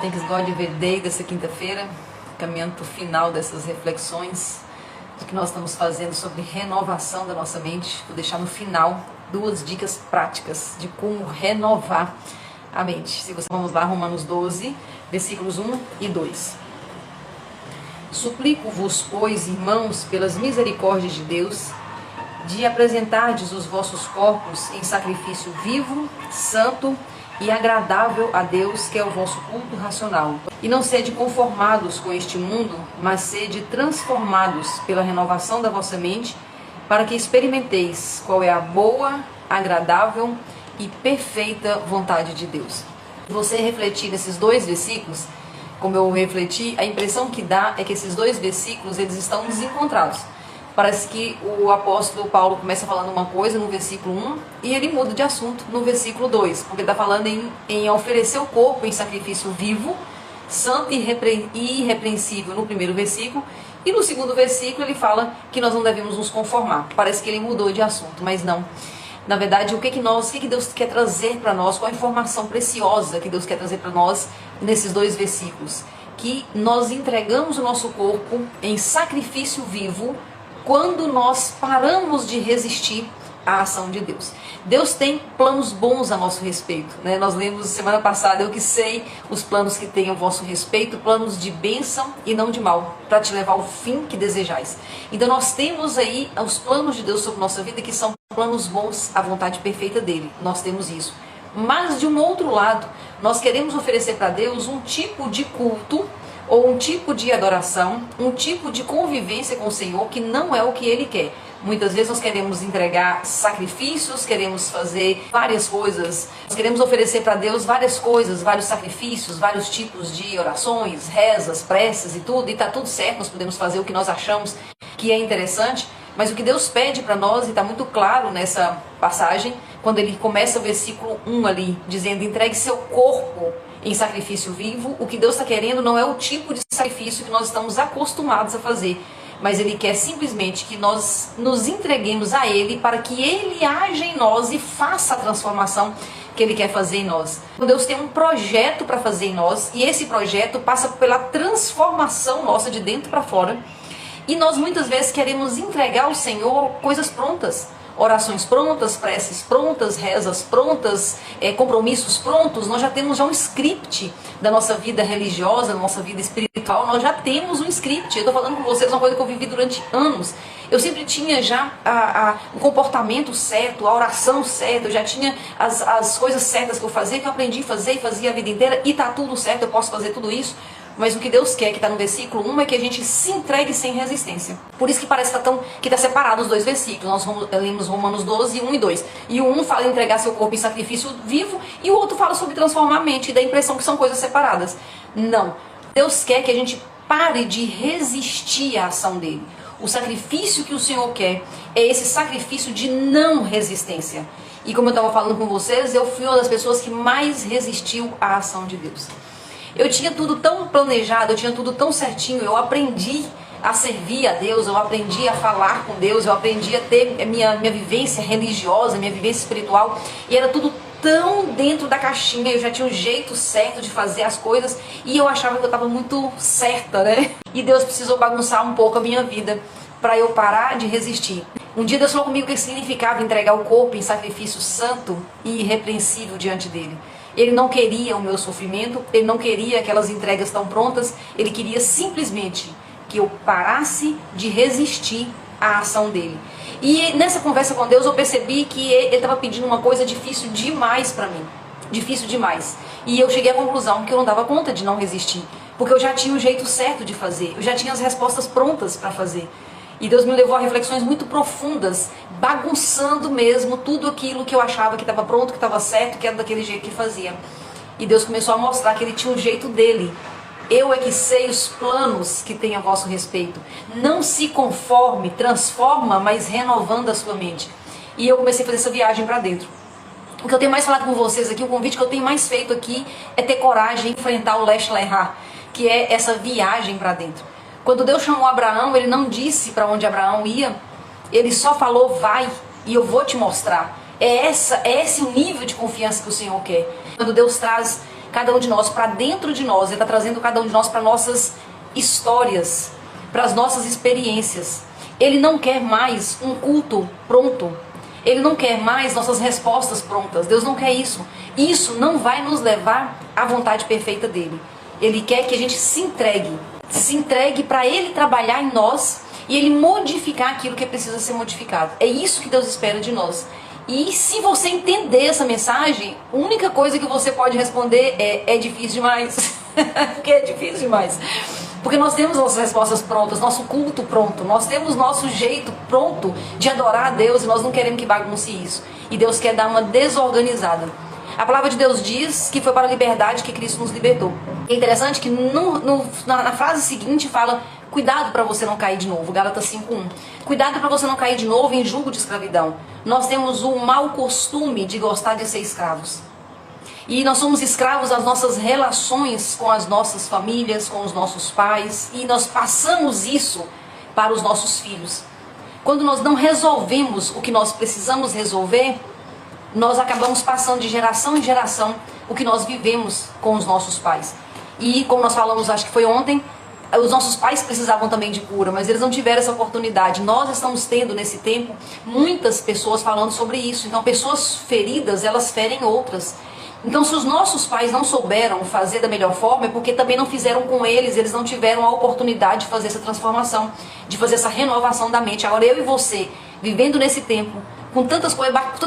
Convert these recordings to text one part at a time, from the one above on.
Thanks God Every Day dessa quinta-feira, caminhando para o final dessas reflexões do que nós estamos fazendo sobre renovação da nossa mente. Vou deixar no final 2 dicas práticas de como renovar a mente. Vamos lá, Romanos 12, versículos 1 e 2. Suplico-vos, pois, irmãos, pelas misericórdias de Deus, de apresentardes os vossos corpos em sacrifício vivo, santo e agradável a Deus, que é o vosso culto racional. E não sede conformados com este mundo, mas sede transformados pela renovação da vossa mente, para que experimenteis qual é a boa, agradável e perfeita vontade de Deus. Você refletir nesses 2 versículos, como eu refleti, a impressão que dá é que esses 2 versículos eles estão desencontrados. Parece que o apóstolo Paulo começa falando uma coisa no versículo 1 e ele muda de assunto no versículo 2, porque está falando em oferecer o corpo em sacrifício vivo, santo e irrepreensível no primeiro versículo, e no segundo versículo ele fala que nós não devemos nos conformar. Parece que ele mudou de assunto, mas não. Na verdade, o que Deus quer trazer para nós, qual a informação preciosa que Deus quer trazer para nós nesses 2 versículos? Que nós entregamos o nosso corpo em sacrifício vivo quando nós paramos de resistir à ação de Deus. Deus tem planos bons a nosso respeito, né? Nós lemos semana passada, eu que sei os planos que tem a vosso respeito, planos de bênção e não de mal, para te levar ao fim que desejais. Então nós temos aí os planos de Deus sobre nossa vida, que são planos bons, a vontade perfeita dele. Nós temos isso. Mas de um outro lado, nós queremos oferecer para Deus um tipo de culto, ou um tipo de adoração, um tipo de convivência com o Senhor que não é o que Ele quer. Muitas vezes nós queremos entregar sacrifícios, queremos fazer várias coisas, nós queremos oferecer para Deus várias coisas, vários sacrifícios, vários tipos de orações, rezas, preces e tudo, e está tudo certo, nós podemos fazer o que nós achamos que é interessante, mas o que Deus pede para nós, e está muito claro nessa passagem, quando ele começa o versículo 1 ali, dizendo: entregue seu corpo em sacrifício vivo. O que Deus está querendo não é o tipo de sacrifício que nós estamos acostumados a fazer, mas Ele quer simplesmente que nós nos entreguemos a Ele para que Ele haja em nós e faça a transformação que Ele quer fazer em nós. Deus tem um projeto para fazer em nós, e esse projeto passa pela transformação nossa de dentro para fora, e nós muitas vezes queremos entregar ao Senhor coisas prontas, orações prontas, preces prontas, rezas prontas, compromissos prontos. Nós já temos um script da nossa vida religiosa, da nossa vida espiritual. Nós já temos um script. Eu estou falando com vocês uma coisa que eu vivi durante anos. Eu sempre tinha já o comportamento certo, a oração certa. Eu já tinha as coisas certas que eu fazia, que eu aprendi a fazer e fazia a vida inteira. E está tudo certo, eu posso fazer tudo isso. Mas o que Deus quer, que está no versículo 1, é que a gente se entregue sem resistência. Por isso que parece que está separado os 2 versículos. Nós lemos Romanos 12, 1 e 2. E o 1 fala em entregar seu corpo em sacrifício vivo, e o outro fala sobre transformar a mente, e dá a impressão que são coisas separadas. Não. Deus quer que a gente pare de resistir à ação dele. O sacrifício que o Senhor quer é esse sacrifício de não resistência. E como eu estava falando com vocês, eu fui uma das pessoas que mais resistiu à ação de Deus. Eu tinha tudo tão planejado, eu tinha tudo tão certinho, eu aprendi a servir a Deus, eu aprendi a falar com Deus, eu aprendi a ter minha vivência religiosa, minha vivência espiritual, e era tudo tão dentro da caixinha, eu já tinha um jeito certo de fazer as coisas, e eu achava que eu estava muito certa, né? E Deus precisou bagunçar um pouco a minha vida para eu parar de resistir. Um dia Deus falou comigo o que significava entregar o corpo em sacrifício santo e irrepreensível diante dele. Ele não queria o meu sofrimento, ele não queria aquelas entregas tão prontas, ele queria simplesmente que eu parasse de resistir à ação dele. E nessa conversa com Deus eu percebi que ele estava pedindo uma coisa difícil demais para mim, difícil demais. E eu cheguei à conclusão que eu não dava conta de não resistir, porque eu já tinha o jeito certo de fazer, eu já tinha as respostas prontas para fazer. E Deus me levou a reflexões muito profundas, bagunçando mesmo tudo aquilo que eu achava que estava pronto, que estava certo, que era daquele jeito que fazia. E Deus começou a mostrar que Ele tinha um jeito dele. Eu é que sei os planos que tem a vosso respeito. Não se conforme, transforma, mas renovando a sua mente. E eu comecei a fazer essa viagem para dentro. O que eu tenho mais falado com vocês aqui, o convite que eu tenho mais feito aqui é ter coragem de enfrentar o Lech Lecha, que é essa viagem para dentro. Quando Deus chamou Abraão, Ele não disse para onde Abraão ia, Ele só falou: vai e eu vou te mostrar. É esse o nível de confiança que o Senhor quer. Quando Deus traz cada um de nós para dentro de nós. Ele está trazendo cada um de nós para nossas histórias, para as nossas experiências. Ele não quer mais um culto pronto. Ele não quer mais nossas respostas prontas. Deus não quer isso. Isso não vai nos levar à vontade perfeita dele. Ele quer que a gente se entregue para ele trabalhar em nós e ele modificar aquilo que precisa ser modificado. É isso que Deus espera de nós. E se você entender essa mensagem, a única coisa que você pode responder é difícil demais. Porque é difícil demais. Porque nós temos nossas respostas prontas, nosso culto pronto, nós temos nosso jeito pronto de adorar a Deus e nós não queremos que bagunce isso. E Deus quer dar uma desorganizada. A palavra de Deus diz que foi para a liberdade que Cristo nos libertou. É interessante que na frase seguinte fala: cuidado para você não cair de novo, Gálatas 5:1. Cuidado para você não cair de novo em jugo de escravidão. Nós temos o mau costume de gostar de ser escravos. E nós somos escravos das nossas relações com as nossas famílias, com os nossos pais. E nós passamos isso para os nossos filhos. Quando nós não resolvemos o que nós precisamos resolver, nós acabamos passando de geração em geração o que nós vivemos com os nossos pais. E como nós falamos, acho que foi ontem, os nossos pais precisavam também de cura, mas eles não tiveram essa oportunidade. Nós estamos tendo nesse tempo muitas pessoas falando sobre isso. Então pessoas feridas, elas ferem outras. Então se os nossos pais não souberam fazer da melhor forma, é porque também não fizeram com eles não tiveram a oportunidade de fazer essa transformação, de fazer essa renovação da mente. Agora eu e você, vivendo nesse tempo, com tanta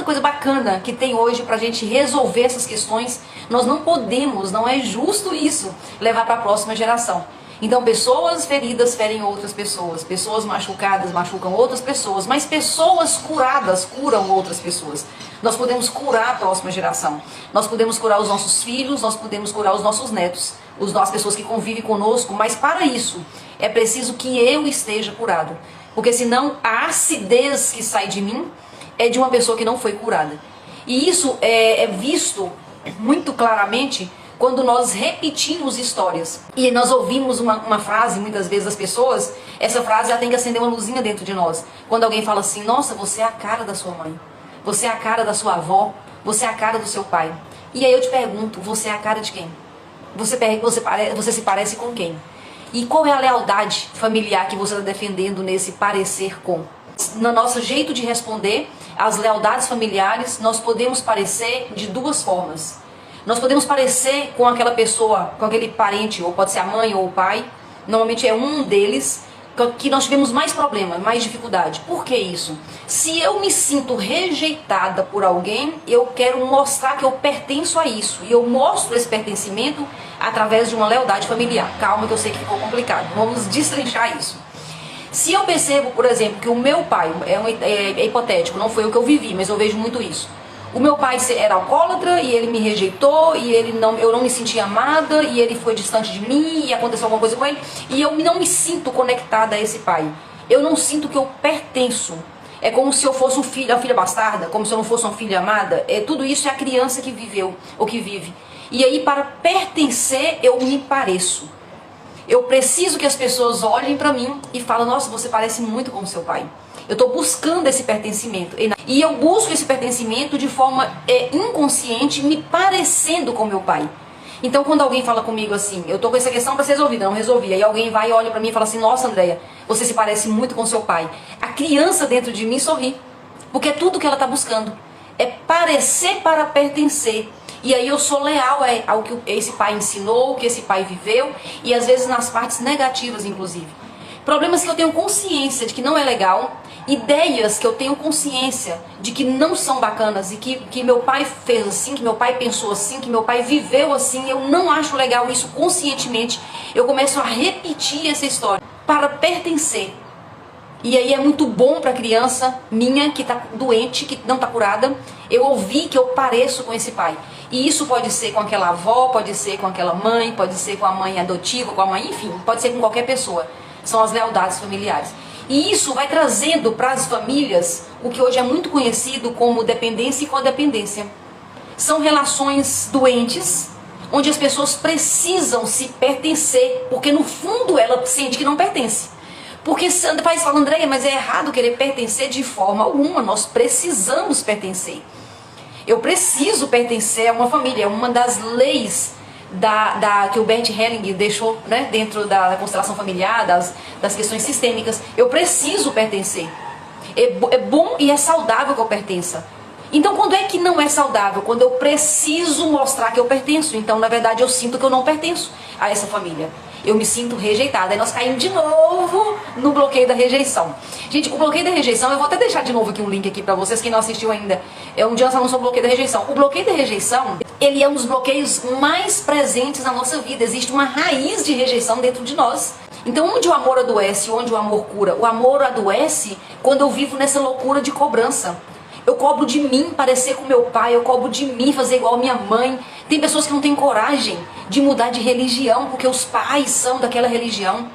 coisa bacana que tem hoje pra gente resolver essas questões, nós não podemos, não é justo isso, levar para a próxima geração. Então pessoas feridas ferem outras pessoas, pessoas machucadas machucam outras pessoas, mas pessoas curadas curam outras pessoas. Nós podemos curar a próxima geração, nós podemos curar os nossos filhos, nós podemos curar os nossos netos, as pessoas que convivem conosco, mas para isso é preciso que eu esteja curado, porque senão a acidez que sai de mim é de uma pessoa que não foi curada. E isso é visto muito claramente quando nós repetimos histórias. E nós ouvimos uma frase, muitas vezes, das pessoas, essa frase ela tem que acender uma luzinha dentro de nós. Quando alguém fala assim: nossa, você é a cara da sua mãe, você é a cara da sua avó, você é a cara do seu pai. E aí eu te pergunto, você é a cara de quem? Você se parece com quem? E qual é a lealdade familiar que você está defendendo nesse parecer com? No nosso jeito de responder às lealdades familiares, nós podemos parecer de duas formas. Nós podemos parecer com aquela pessoa, com aquele parente, ou pode ser a mãe ou o pai, normalmente é um deles, que nós tivemos mais problema, mais dificuldade. Por que isso? Se eu me sinto rejeitada por alguém, eu quero mostrar que eu pertenço a isso. E eu mostro esse pertencimento através de uma lealdade familiar. Calma que eu sei que ficou complicado. Vamos destrinchar isso. Se eu percebo, por exemplo, que o meu pai, é hipotético, não foi o que eu vivi, mas eu vejo muito isso. O meu pai era alcoólatra e ele me rejeitou e eu não me sentia amada e ele foi distante de mim e aconteceu alguma coisa com ele e eu não me sinto conectada a esse pai. Eu não sinto que eu pertenço. É como se eu fosse uma filha bastarda, como se eu não fosse uma filha amada. Tudo isso é a criança que viveu ou que vive. E aí, para pertencer, eu me pareço. Eu preciso que as pessoas olhem para mim e falem: nossa, você parece muito com o seu pai. Eu estou buscando esse pertencimento. E eu busco esse pertencimento de forma inconsciente, me parecendo com meu pai. Então quando alguém fala comigo assim: eu estou com essa questão para ser resolvida, não resolvi. Aí alguém vai e olha para mim e fala assim: nossa, Andréia, você se parece muito com seu pai. A criança dentro de mim sorri. Porque é tudo que ela está buscando. É parecer para pertencer. E aí eu sou leal ao que esse pai ensinou, o que esse pai viveu. E às vezes nas partes negativas, inclusive. Problemas que eu tenho consciência de que não é legal. Ideias que eu tenho consciência de que não são bacanas. E que meu pai fez assim, que meu pai pensou assim, que meu pai viveu assim. Eu não acho legal isso conscientemente. Eu começo a repetir essa história para pertencer. E aí é muito bom para a criança minha que está doente, que não está curada, eu ouvir que eu pareço com esse pai. E isso pode ser com aquela avó, pode ser com aquela mãe, pode ser com a mãe adotiva, com a mãe, enfim, pode ser com qualquer pessoa. São as lealdades familiares. E isso vai trazendo para as famílias o que hoje é muito conhecido como dependência e codependência. São relações doentes, onde as pessoas precisam se pertencer, porque no fundo ela sente que não pertence. Porque o pai fala: Andréia, mas é errado querer pertencer de forma alguma, nós precisamos pertencer. Eu preciso pertencer a uma família, é uma das leis que o Bert Helling deixou, né, dentro da constelação familiar, das questões sistêmicas. Eu preciso pertencer. É bom e é saudável que eu pertença. Então, quando é que não é saudável? Quando eu preciso mostrar que eu pertenço. Então, na verdade, eu sinto que eu não pertenço a essa família. Eu me sinto rejeitada. Aí nós caímos de novo no bloqueio da rejeição. Gente, o bloqueio da rejeição, eu vou até deixar de novo aqui um link aqui pra vocês, quem não assistiu ainda. Um dia nós falamos sobre o bloqueio da rejeição. O bloqueio da rejeição, ele é um dos bloqueios mais presentes na nossa vida. Existe uma raiz de rejeição dentro de nós. Então, onde o amor adoece, onde o amor cura? O amor adoece quando eu vivo nessa loucura de cobrança. Eu cobro de mim parecer com meu pai, eu cobro de mim fazer igual a minha mãe. Tem pessoas que não têm coragem de mudar de religião, porque os pais são daquela religião.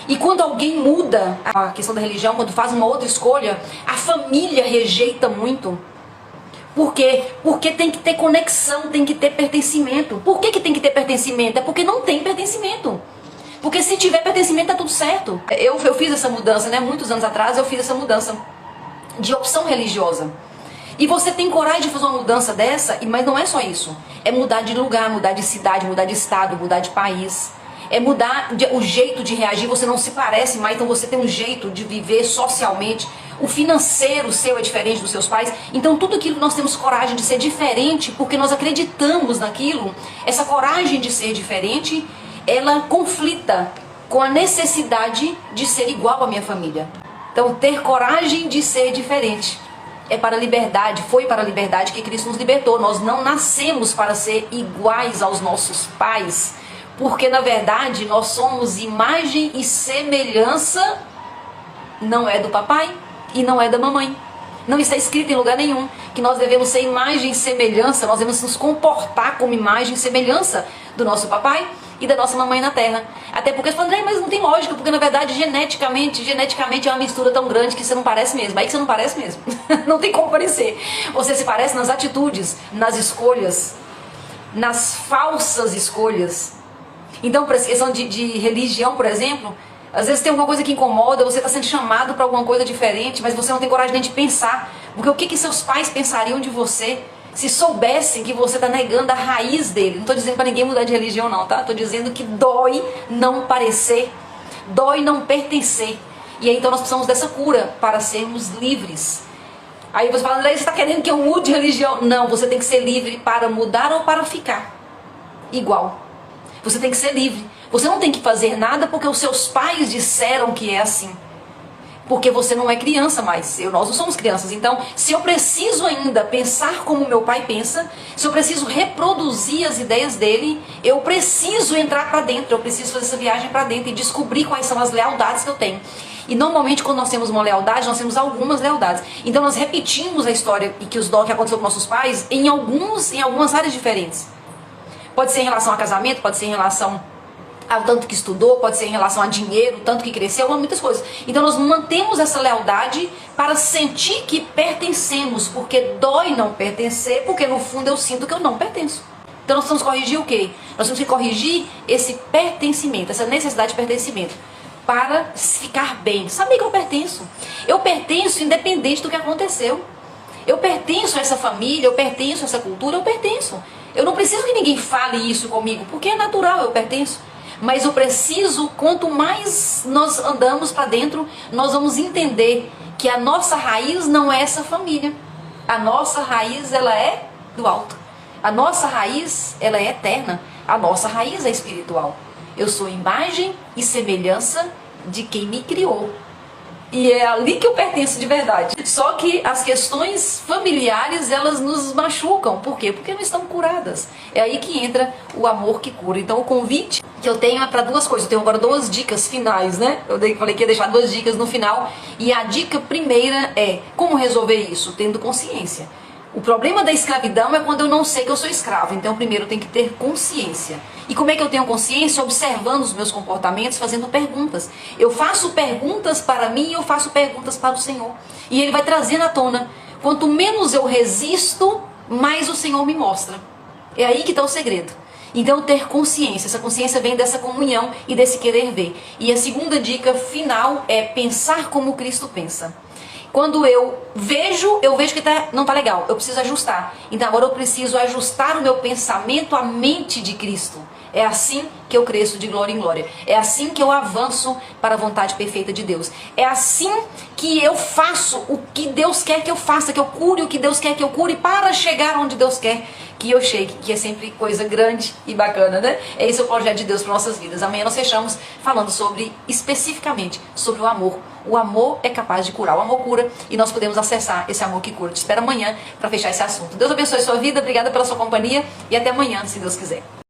E quando alguém muda a questão da religião, quando faz uma outra escolha, a família rejeita muito. Por quê? Porque tem que ter conexão, tem que ter pertencimento. Por que tem que ter pertencimento? É porque não tem pertencimento. Porque se tiver pertencimento, tá tudo certo. Eu fiz essa mudança, né? Muitos anos atrás eu fiz essa mudança de opção religiosa. E você tem coragem de fazer uma mudança dessa, mas não é só isso. É mudar de lugar, mudar de cidade, mudar de estado, mudar de país. É mudar o jeito de reagir, você não se parece mais, então você tem um jeito de viver socialmente. O financeiro seu é diferente dos seus pais. Então tudo aquilo que nós temos coragem de ser diferente, porque nós acreditamos naquilo, essa coragem de ser diferente, ela conflita com a necessidade de ser igual à minha família. Então, ter coragem de ser diferente é para a liberdade, foi para a liberdade que Cristo nos libertou. Nós não nascemos para ser iguais aos nossos pais, porque na verdade nós somos imagem e semelhança, não é do papai e não é da mamãe. Não está escrito em lugar nenhum que nós devemos ser imagem e semelhança, nós devemos nos comportar como imagem e semelhança do nosso papai e da nossa mamãe na terra. Até porque você fala, André, mas não tem lógica, porque na verdade geneticamente é uma mistura tão grande que você não parece mesmo. Aí que você não parece mesmo. Não tem como parecer. Você se parece nas atitudes, nas escolhas, nas falsas escolhas. Então, para essa questão de religião, por exemplo, às vezes tem alguma coisa que incomoda, você está sendo chamado para alguma coisa diferente, mas você não tem coragem nem de pensar. Porque o que seus pais pensariam de você se soubessem que você está negando a raiz dele? Não estou dizendo para ninguém mudar de religião não, tá? Estou dizendo que dói não parecer, dói não pertencer. E aí então nós precisamos dessa cura para sermos livres. Aí você fala, André, você está querendo que eu mude de religião? Não, você tem que ser livre para mudar ou para ficar igual. Você tem que ser livre. Você não tem que fazer nada porque os seus pais disseram que é assim. Porque você não é criança mais, nós não somos crianças. Então, se eu preciso ainda pensar como meu pai pensa, se eu preciso reproduzir as ideias dele, eu preciso entrar para dentro, eu preciso fazer essa viagem para dentro e descobrir quais são as lealdades que eu tenho. E normalmente quando nós temos uma lealdade, nós temos algumas lealdades. Então nós repetimos a história que aconteceu com nossos pais em algumas áreas diferentes. Pode ser em relação a casamento, pode ser em relação ao tanto que estudou, pode ser em relação a dinheiro, tanto que cresceu, muitas coisas. Então nós mantemos essa lealdade para sentir que pertencemos, porque dói não pertencer, porque no fundo eu sinto que eu não pertenço. Então nós precisamos corrigir o quê? Nós temos que corrigir esse pertencimento, essa necessidade de pertencimento, para ficar bem, saber que eu pertenço. Eu pertenço independente do que aconteceu. Eu pertenço a essa família, eu pertenço a essa cultura, eu pertenço. Eu não preciso que ninguém fale isso comigo, porque é natural, eu pertenço. Mas eu preciso, quanto mais nós andamos para dentro, nós vamos entender que a nossa raiz não é essa família. A nossa raiz, ela é do alto. A nossa raiz, ela é eterna. A nossa raiz é espiritual. Eu sou imagem e semelhança de quem me criou. E é ali que eu pertenço de verdade. Só que as questões familiares, elas nos machucam. Por quê? Porque não estão curadas. É aí que entra o amor que cura. Então o convite que eu tenho é para duas coisas. Eu tenho agora duas dicas finais, né? Eu falei que ia deixar duas dicas no final. E a dica primeira é como resolver isso? Tendo consciência. O problema da escravidão é quando eu não sei que eu sou escravo. Então primeiro eu tenho que ter consciência. E como é que eu tenho consciência? Observando os meus comportamentos, fazendo perguntas. Eu faço perguntas para mim e eu faço perguntas para o Senhor. E Ele vai trazendo à tona. Quanto menos eu resisto, mais o Senhor me mostra. É aí que está o segredo. Então ter consciência. Essa consciência vem dessa comunhão e desse querer ver. E a segunda dica final é pensar como Cristo pensa. Quando eu vejo que não tá legal, eu preciso ajustar. Então agora eu preciso ajustar o meu pensamento à mente de Cristo. É assim que eu cresço de glória em glória. É assim que eu avanço para a vontade perfeita de Deus. É assim que eu faço o que Deus quer que eu faça, que eu cure o que Deus quer que eu cure para chegar onde Deus quer que eu chegue, que é sempre coisa grande e bacana, né? É esse o projeto de Deus para nossas vidas. Amanhã nós fechamos falando especificamente sobre o amor. O amor é capaz de curar, o amor cura e nós podemos acessar esse amor que cura. Te espero amanhã para fechar esse assunto. Deus abençoe a sua vida, obrigada pela sua companhia e até amanhã, se Deus quiser.